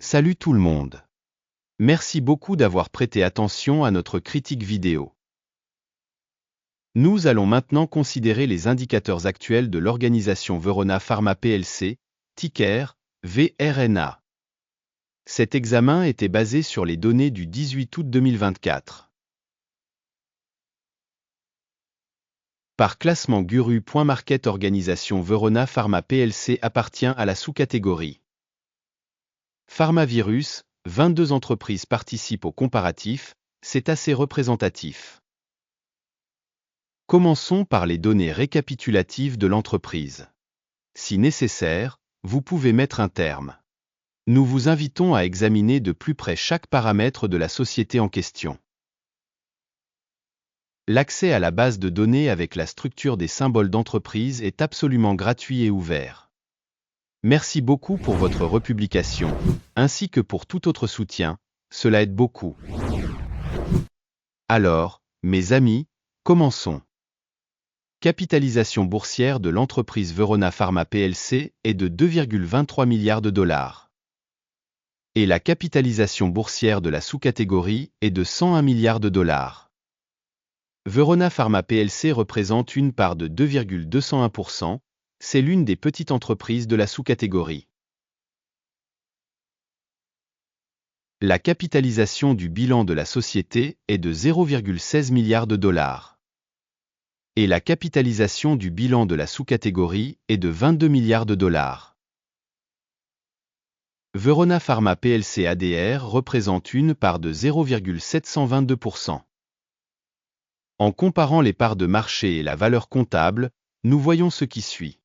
Salut tout le monde. Merci beaucoup d'avoir prêté attention à notre critique vidéo. Nous allons maintenant considérer les indicateurs actuels de l'organisation Verona Pharma plc, ticker VRNA. Cet examen était basé sur les données du 18 août 2024. Par classement Guru.market, organisation Verona Pharma plc appartient à la sous-catégorie Pharmavirus. 22 entreprises participent au comparatif, c'est assez représentatif. Commençons par les données récapitulatives de l'entreprise. Si nécessaire, vous pouvez mettre un terme. Nous vous invitons à examiner de plus près chaque paramètre de la société en question. L'accès à la base de données avec la structure des symboles d'entreprise est absolument gratuit et ouvert. Merci beaucoup pour votre republication, ainsi que pour tout autre soutien, cela aide beaucoup. Alors, mes amis, commençons. Capitalisation boursière de l'entreprise Verona Pharma plc est de 2,23 milliards de dollars. Et la capitalisation boursière de la sous-catégorie est de 101 milliards de dollars. Verona Pharma plc représente une part de 2,201%, c'est l'une des petites entreprises de la sous-catégorie. La capitalisation du bilan de la société est de 0,16 milliards de dollars. Et la capitalisation du bilan de la sous-catégorie est de 22 milliards de dollars. Verona Pharma plc ADR représente une part de 0,722%. En comparant les parts de marché et la valeur comptable, nous voyons ce qui suit.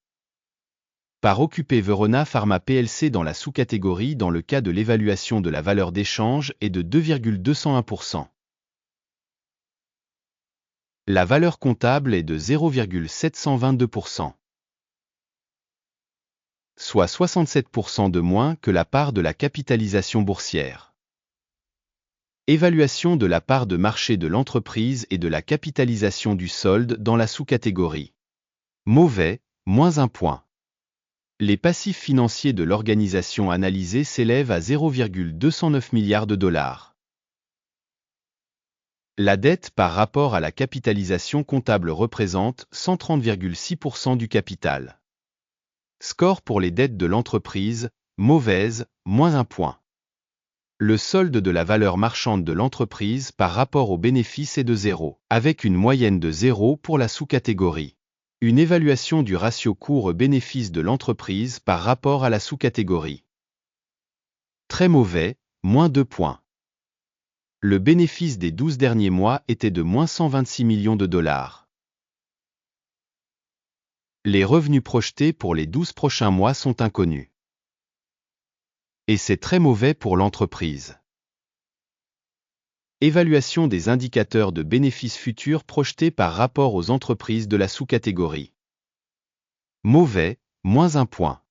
Part occupée Verona Pharma plc dans la sous-catégorie dans le cas de l'évaluation de la valeur d'échange est de 2,201%. La valeur comptable est de 0,722%. Soit 67% de moins que la part de la capitalisation boursière. Évaluation de la part de marché de l'entreprise et de la capitalisation du solde dans la sous-catégorie. Mauvais, moins 1 point. Les passifs financiers de l'organisation analysée s'élèvent à 0,209 milliards de dollars. La dette par rapport à la capitalisation comptable représente 130,6% du capital. Score pour les dettes de l'entreprise, mauvaise, moins 1 point. Le solde de la valeur marchande de l'entreprise par rapport au bénéfice est de 0, avec une moyenne de 0 pour la sous-catégorie. Une évaluation du ratio cours-bénéfice de l'entreprise par rapport à la sous-catégorie. Très mauvais, moins 2 points. Le bénéfice des 12 derniers mois était de moins 126 millions de dollars. Les revenus projetés pour les 12 prochains mois sont inconnus. Et c'est très mauvais pour l'entreprise. Évaluation des indicateurs de bénéfices futurs projetés par rapport aux entreprises de la sous-catégorie. Mauvais, moins 1 point.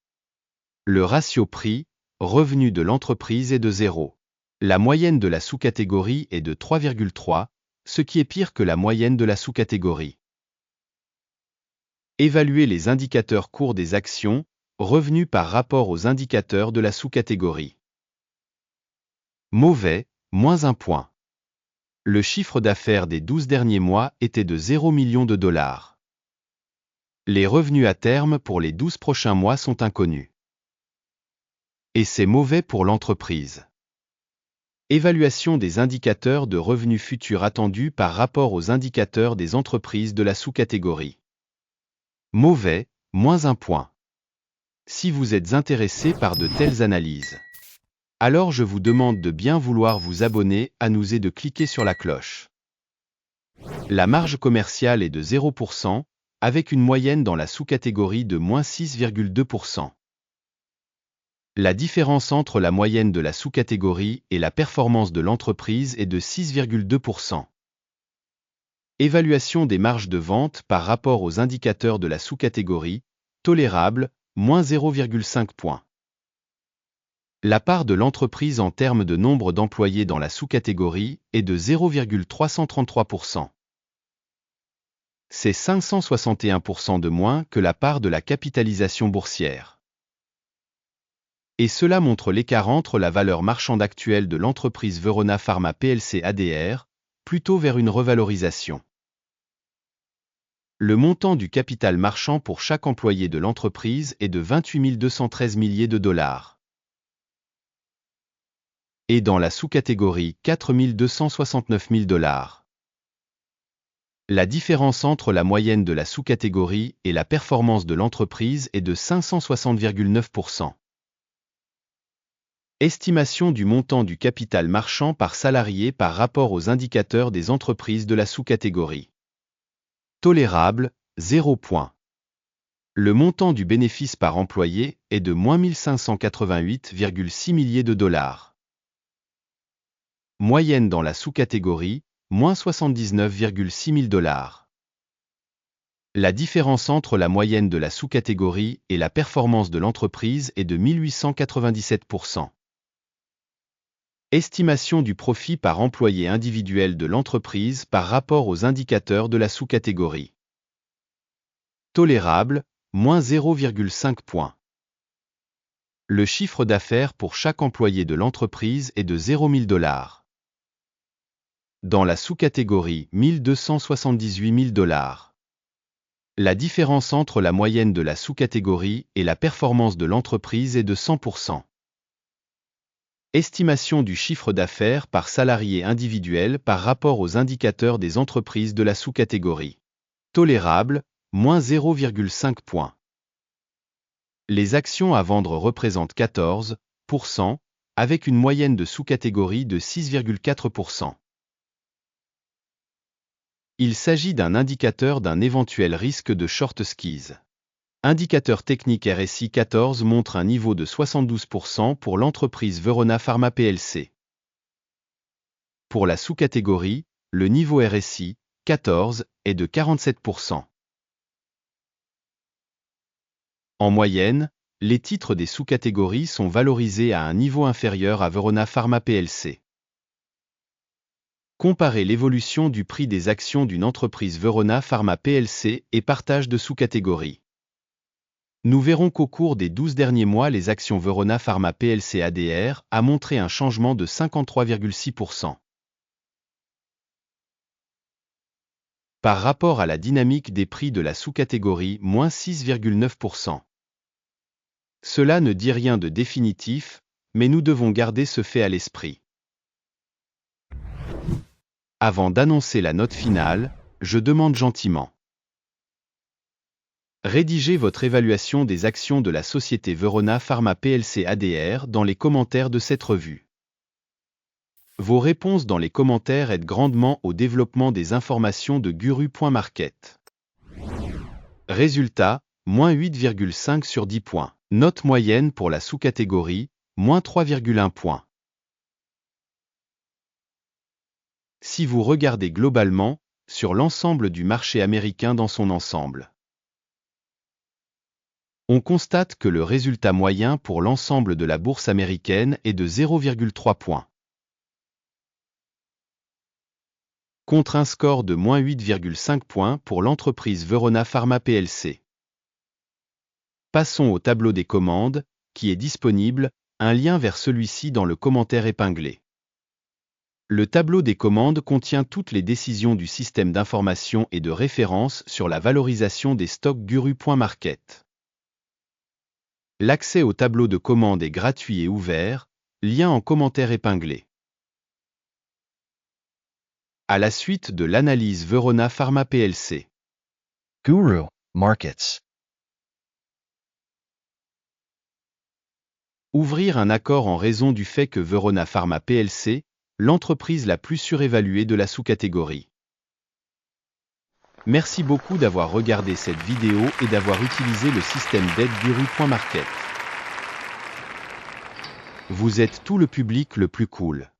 Le ratio prix-revenu de l'entreprise est de 0. La moyenne de la sous-catégorie est de 3,3, ce qui est pire que la moyenne de la sous-catégorie. Évaluer les indicateurs cours des actions, revenus par rapport aux indicateurs de la sous-catégorie. Mauvais, moins 1 point. Le chiffre d'affaires des 12 derniers mois était de 0 millions de dollars. Les revenus à terme pour les 12 prochains mois sont inconnus. Et c'est mauvais pour l'entreprise. Évaluation des indicateurs de revenus futurs attendus par rapport aux indicateurs des entreprises de la sous-catégorie. Mauvais, moins 1 point. Si vous êtes intéressé par de telles analyses, alors je vous demande de bien vouloir vous abonner à nous et de cliquer sur la cloche. La marge commerciale est de 0%, avec une moyenne dans la sous-catégorie de moins 6,2%. La différence entre la moyenne de la sous-catégorie et la performance de l'entreprise est de 6,2%. Évaluation des marges de vente par rapport aux indicateurs de la sous-catégorie, tolérable, moins 0,5 points. La part de l'entreprise en termes de nombre d'employés dans la sous-catégorie est de 0,333%. C'est 561% de moins que la part de la capitalisation boursière. Et cela montre l'écart entre la valeur marchande actuelle de l'entreprise Verona Pharma plc ADR, plutôt vers une revalorisation. Le montant du capital marchand pour chaque employé de l'entreprise est de 28 213 milliers de dollars. Et dans la sous-catégorie 4 269 000 dollars. La différence entre la moyenne de la sous-catégorie et la performance de l'entreprise est de 560,9%. Estimation du montant du capital marchand par salarié par rapport aux indicateurs des entreprises de la sous-catégorie. Tolérable, 0 point. Le montant du bénéfice par employé est de moins 1588,6 milliers de dollars. Moyenne dans la sous-catégorie, moins 79,6 000 dollars. La différence entre la moyenne de la sous-catégorie et la performance de l'entreprise est de 1897%. Estimation du profit par employé individuel de l'entreprise par rapport aux indicateurs de la sous-catégorie. Tolérable, moins 0,5 points. Le chiffre d'affaires pour chaque employé de l'entreprise est de 0 000 dollars. Dans la sous-catégorie 1278 000 dollars. La différence entre la moyenne de la sous-catégorie et la performance de l'entreprise est de 100%. Estimation du chiffre d'affaires par salarié individuel par rapport aux indicateurs des entreprises de la sous-catégorie. Tolérable, moins 0,5 points. Les actions à vendre représentent 14%, avec une moyenne de sous-catégorie de 6,4%. Il s'agit d'un indicateur d'un éventuel risque de short squeeze. Indicateur technique RSI 14 montre un niveau de 72% pour l'entreprise Verona Pharma plc. Pour la sous-catégorie, le niveau RSI 14 est de 47%. En moyenne, les titres des sous-catégories sont valorisés à un niveau inférieur à Verona Pharma plc. Comparez l'évolution du prix des actions d'une entreprise Verona Pharma plc et partage de sous-catégories. Nous verrons qu'au cours des 12 derniers mois, les actions Verona Pharma plc ADR a montré un changement de 53,6%. Par rapport à la dynamique des prix de la sous-catégorie, moins 6,9%. Cela ne dit rien de définitif, mais nous devons garder ce fait à l'esprit. Avant d'annoncer la note finale, je demande gentiment. Rédigez votre évaluation des actions de la société Verona Pharma plc ADR dans les commentaires de cette revue. Vos réponses dans les commentaires aident grandement au développement des informations de Guru.market. Résultat, moins 8,5 sur 10 points. Note moyenne pour la sous-catégorie, moins 3,1 points. Si vous regardez globalement, sur l'ensemble du marché américain dans son ensemble, on constate que le résultat moyen pour l'ensemble de la bourse américaine est de 0,3 points. Contre un score de moins 8,5 points pour l'entreprise Verona Pharma plc. Passons au tableau des commandes, qui est disponible, un lien vers celui-ci dans le commentaire épinglé. Le tableau des commandes contient toutes les décisions du système d'information et de référence sur la valorisation des stocks Guru.market. L'accès au tableau de commande est gratuit et ouvert, lien en commentaire épinglé. À la suite de l'analyse Verona Pharma plc. Guru Markets. Ouvrir un accord en raison du fait que Verona Pharma plc, l'entreprise la plus surévaluée de la sous-catégorie. Merci beaucoup d'avoir regardé cette vidéo et d'avoir utilisé le système d'aide Guru.market. Vous êtes tout le public le plus cool.